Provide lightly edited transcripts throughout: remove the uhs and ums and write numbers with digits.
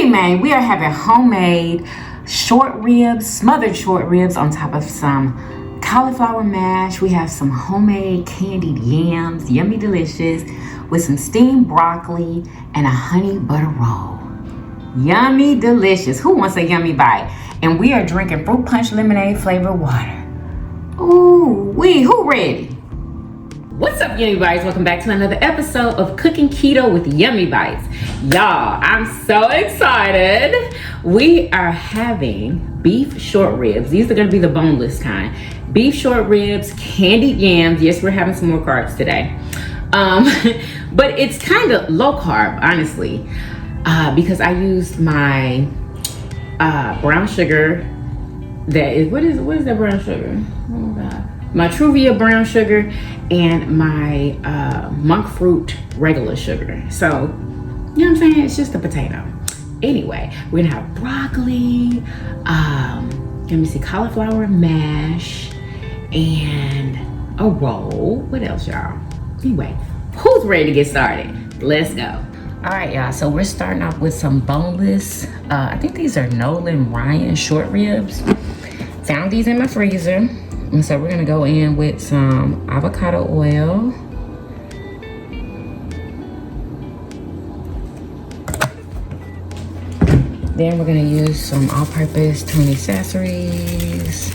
Today, man, we are having homemade short ribs, smothered short ribs on top of some cauliflower mash. We have some homemade candied yams, yummy delicious, with some steamed broccoli and a honey butter roll. Yummy delicious. Who wants a yummy bite? And we are drinking fruit punch lemonade flavored water. Ooh, who ready? What's up, Yummybites? Welcome back to another episode of Cooking Keto with Yummybites. Y'all, I'm so excited. We are having beef short ribs. These are gonna be the boneless kind. Beef short ribs, candied yams. Yes, we're having some more carbs today. But it's kind of low carb, honestly, because I used my brown sugar. That is, what is that brown sugar? Oh God. My Truvia brown sugar and my monk fruit regular sugar. So, you know what I'm saying? It's just a potato. Anyway, we're gonna have broccoli, let me see, cauliflower mash, and a roll. What else, y'all? Anyway, who's ready to get started? Let's go. All right, y'all, so we're starting off with some boneless, I think these are Nolan Ryan short ribs. Found these in my freezer. And so we're gonna go in with some avocado oil. Then we're gonna use some all-purpose Tony Sasseries.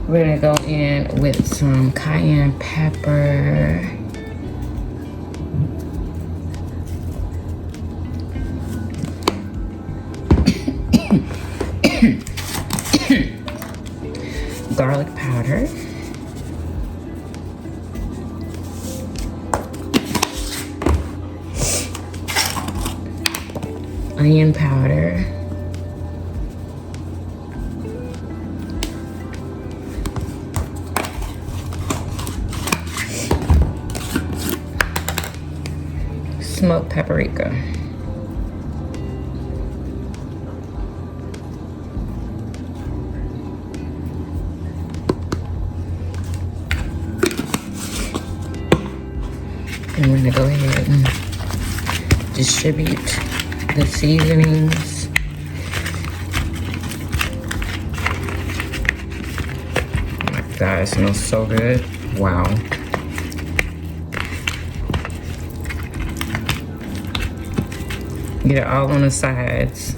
We're gonna go in with some cayenne pepper. Garlic powder. Onion powder. Smoked paprika. And we're gonna go ahead and distribute the seasonings. Oh my God, it smells so good. Wow. Get it all on the sides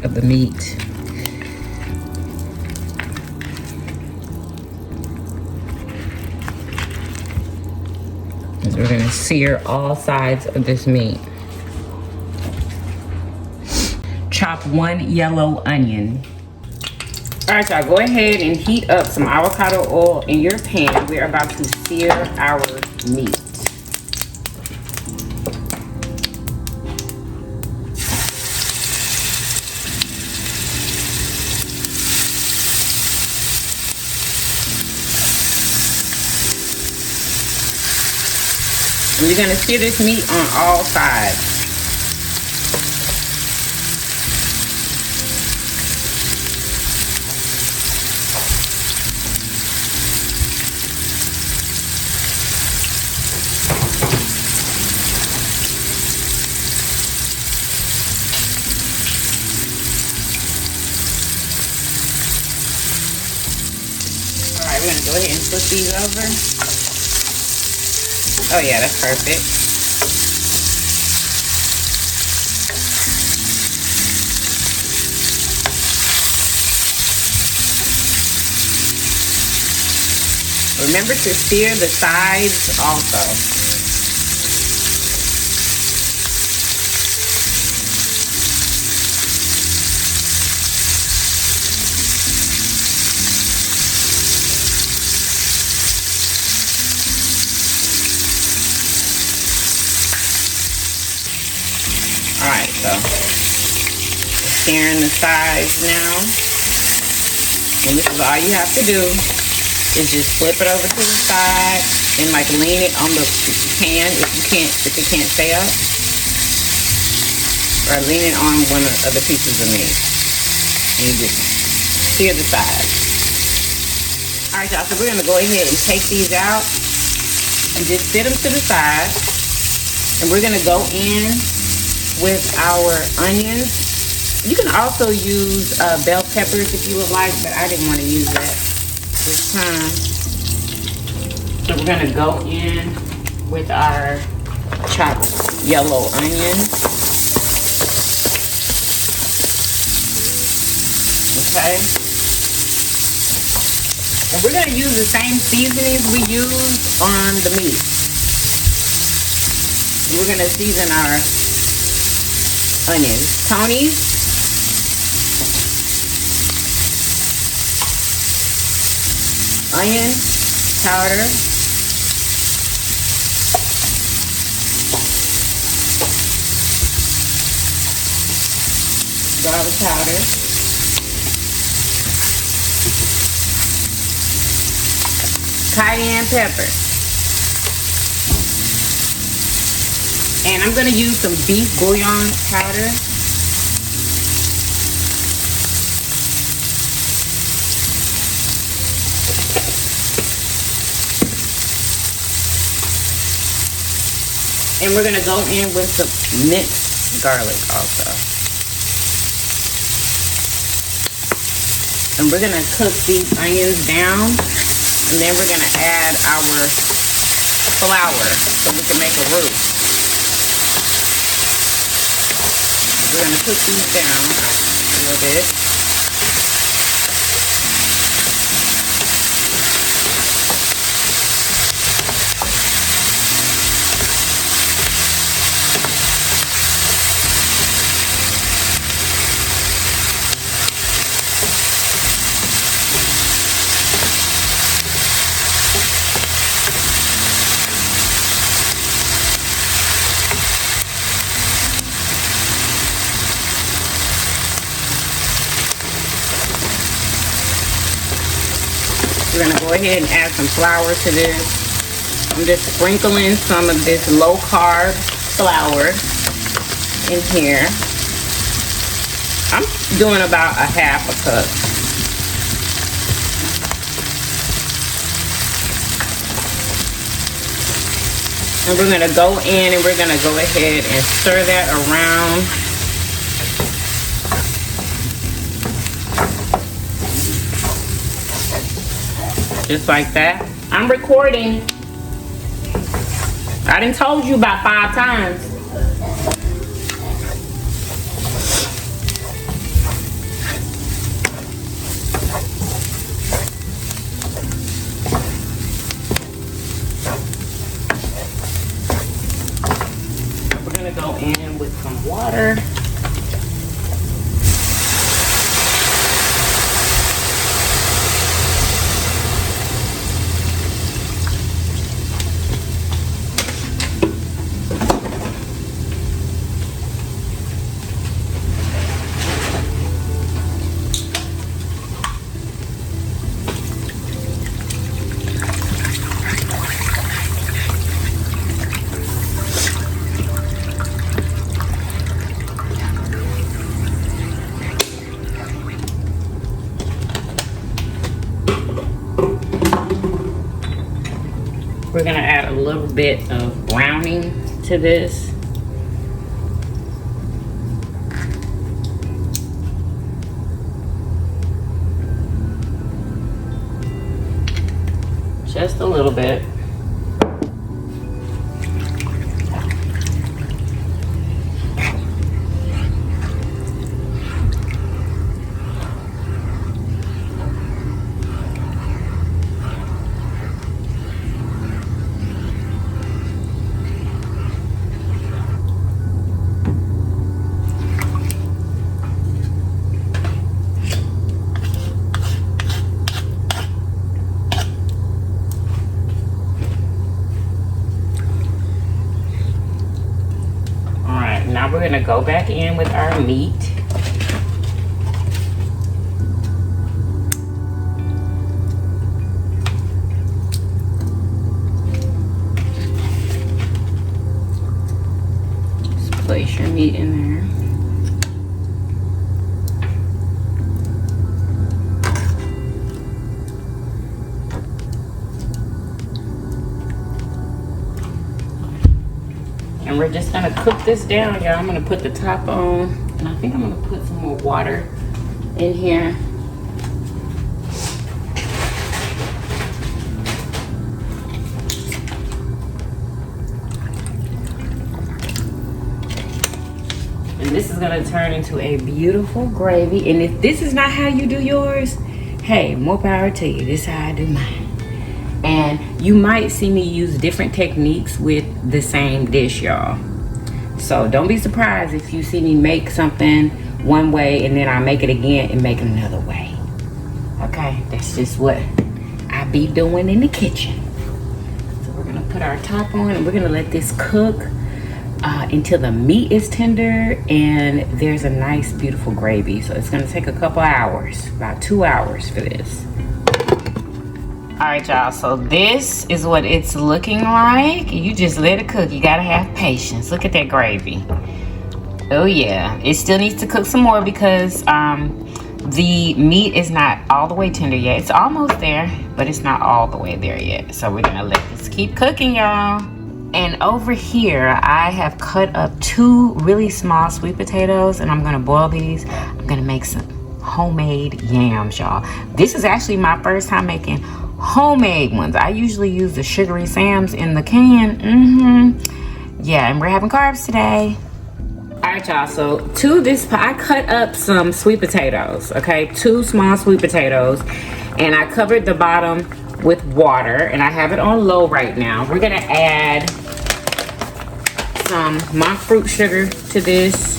of the meat. We're gonna sear all sides of this meat. Chop 1 yellow onion. All right, y'all, go ahead and heat up some avocado oil in your pan. We're about to sear our meat. We're gonna sear this meat on all sides. All right, we're gonna go ahead and flip these over. Oh yeah, that's perfect. Remember to sear the sides also. Alright, so we're searing the sides now. And this is all you have to do is just flip it over to the side and like lean it on the pan if it can't stay up. Or lean it on one of the pieces of meat. And you just sear the sides. Alright, y'all, so we're gonna go ahead and take these out. and just sit them to the side. And we're gonna go in with our onions. You can also use bell peppers if you would like, but I didn't want to use that this time. So we're gonna go in with our chopped yellow onions. Okay. And we're gonna use the same seasonings we used on the meat. We're gonna season our onions. Tony's, onion powder, garlic powder, cayenne pepper, and I'm going to use some beef bouillon powder. And we're going to go in with some minced garlic also. And we're going to cook these onions down. And then we're going to add our flour so we can make a roux. We're going to cook these down a little bit. We're going to go ahead and add some flour to this. I'm just sprinkling some of this low carb flour in here. I'm doing about a half a cup. And we're going to go in and we're going to go ahead and stir that around. Just like that. I'm recording. I done told you about 5 times. We're gonna go in with some water. We're gonna add a little bit of browning to this. Just a little bit. Now we're gonna go back in with our meat. Just place your meat in there. And we're just gonna cook this down, y'all. I'm gonna put the top on, and I think I'm gonna put some more water in here. And this is gonna turn into a beautiful gravy. And if this is not how you do yours, hey, more power to you. This is how I do mine. And you might see me use different techniques with the same dish, y'all. So don't be surprised if you see me make something one way and then I make it again and make it another way. Okay, that's just what I be doing in the kitchen. So we're gonna put our top on and we're gonna let this cook until the meat is tender and there's a nice beautiful gravy. So it's gonna take a couple hours, about 2 hours for this. All right, y'all, so this is what it's looking like. You just let it cook. You gotta have patience. Look at that gravy. Oh yeah, it still needs to cook some more because the meat is not all the way tender yet. It's almost there, but it's not all the way there yet. So we're gonna let this keep cooking, y'all. And over here, I have cut up 2 really small sweet potatoes and I'm gonna boil these. I'm gonna make some homemade yams, y'all. This is actually my first time making homemade ones. I usually use the sugary Sam's in the can. Yeah, and we're having carbs today. All right, y'all, so to this I cut up some sweet potatoes, okay? 2 small sweet potatoes, and I covered the bottom with water, and I have it on low right now. We're gonna add some monk fruit sugar to this,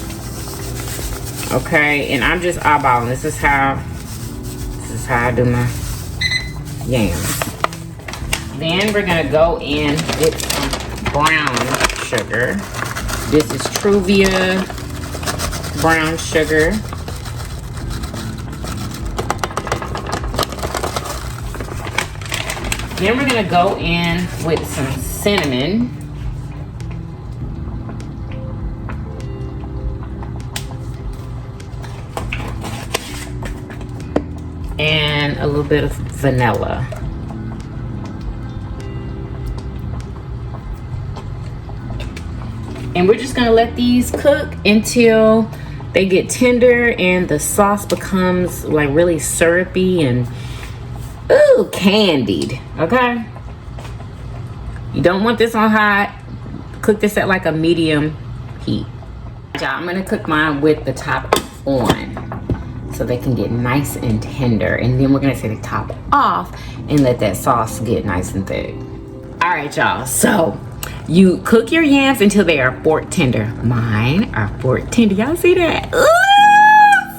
okay? And I'm just eyeballing. This is how I do my yams. Then we're gonna go in with some brown sugar. This is Truvia brown sugar. Then we're gonna go in with some cinnamon. And a little bit of vanilla. And we're just gonna let these cook until they get tender and the sauce becomes like really syrupy and ooh, candied, okay? You don't want this on hot. Cook this at like a medium heat. Y'all, I'm gonna cook mine with the top on so they can get nice and tender. And then we're gonna take the top off and let that sauce get nice and thick. All right, y'all, so you cook your yams until they are fork tender. Mine are fork tender. Y'all see that? Ooh,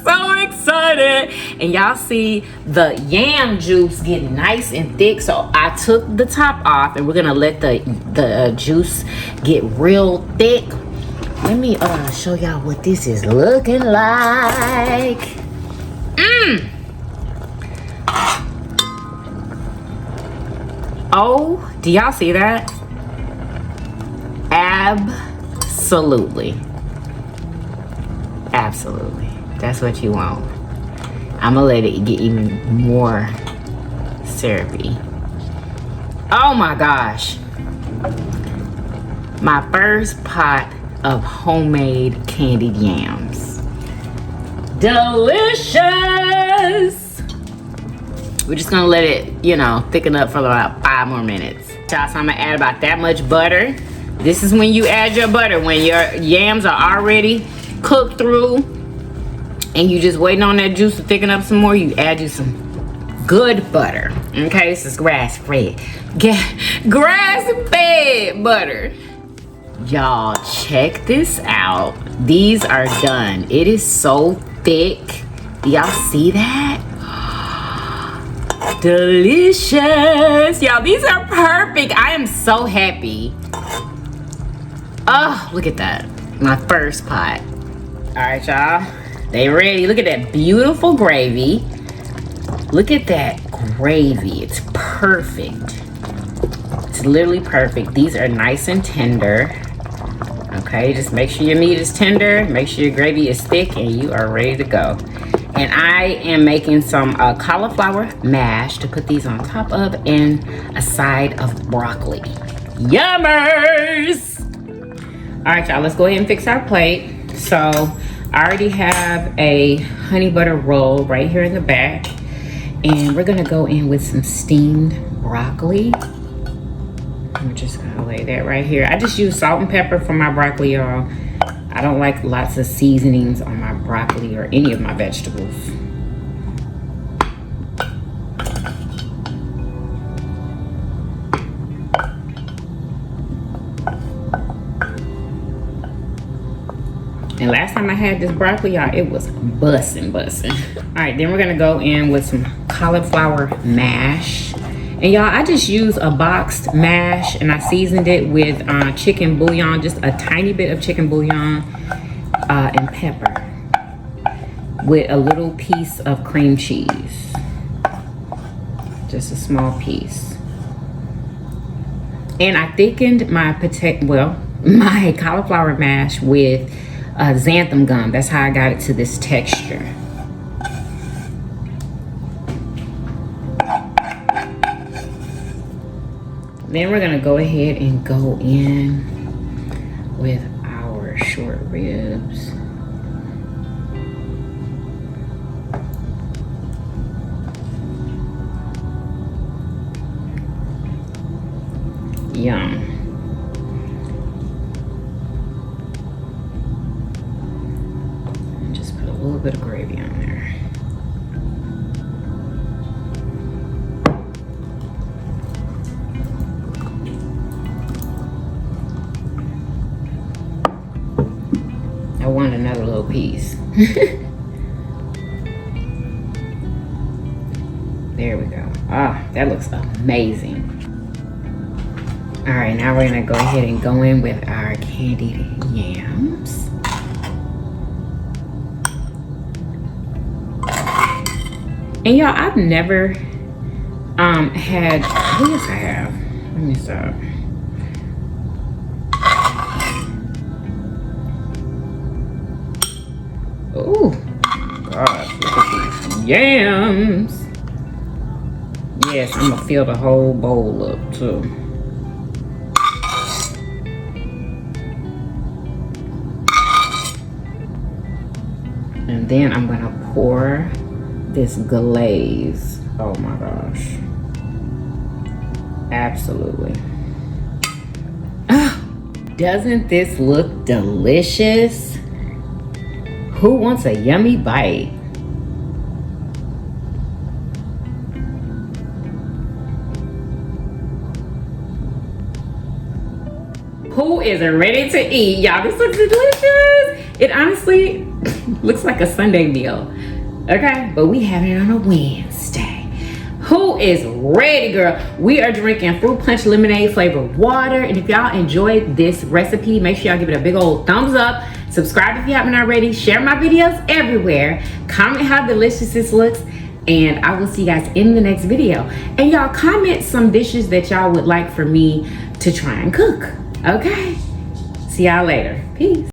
so excited. And y'all see the yam juice get nice and thick. So I took the top off and we're gonna let the juice get real thick. Let me show y'all what this is looking like. Oh, do y'all see that? Absolutely. Absolutely. That's what you want. I'm gonna let it get even more syrupy. Oh my gosh. My first pot of homemade candied yams. Delicious! We're just gonna let it, you know, thicken up for about 5 more minutes. So I'm gonna add about that much butter. This is when you add your butter, when your yams are already cooked through and you just waiting on that juice to thicken up some more, you add you some good butter. Okay, this is grass-fed. Grass-fed butter. Y'all, check this out. These are done. It is so thick. Do y'all see that? Delicious. Y'all, these are perfect. I am so happy. Oh, look at that. My first pot. All right, y'all. They ready. Look at that beautiful gravy. Look at that gravy. It's perfect. It's literally perfect. These are nice and tender. Okay, just make sure your meat is tender. Make sure your gravy is thick and you are ready to go. And I am making some cauliflower mash to put these on top of and a side of broccoli. Yummers! All right, y'all, let's go ahead and fix our plate. So I already have a honey butter roll right here in the back. And we're gonna go in with some steamed broccoli. I'm just gonna lay that right here. I just use salt and pepper for my broccoli, y'all. I don't like lots of seasonings on my broccoli or any of my vegetables. And last time I had this broccoli, y'all, it was bussin'. All right, then we're gonna go in with some cauliflower mash. And y'all, I just use a boxed mash and I seasoned it with chicken bouillon, just a tiny bit of chicken bouillon and pepper with a little piece of cream cheese. Just a small piece. And I thickened my my cauliflower mash with xanthan gum. That's how I got it to this texture. Then we're gonna go ahead and go in with our short ribs. Yum. And just put a little bit of gravy on there. I want another little piece. There we go. Ah, that looks amazing. All right, now we're gonna go ahead and go in with our candied yams. And y'all, I've never had, yes I have. Let me stop. Oh, gosh, look at these yams. Yes, I'm gonna fill the whole bowl up too. And then I'm gonna pour this glaze. Oh my gosh. Absolutely. Oh, doesn't this look delicious? Who wants a yummy bite? Who is ready to eat? Y'all, this looks delicious. It honestly looks like a Sunday meal. Okay, but we having it on a Wednesday. Who is ready, girl? We are drinking fruit punch lemonade flavored water. And if y'all enjoyed this recipe, make sure y'all give it a big old thumbs up. Subscribe if you haven't already. Share my videos everywhere. Comment how delicious this looks. And I will see you guys in the next video. And y'all comment some dishes that y'all would like for me to try and cook. Okay? See y'all later. Peace.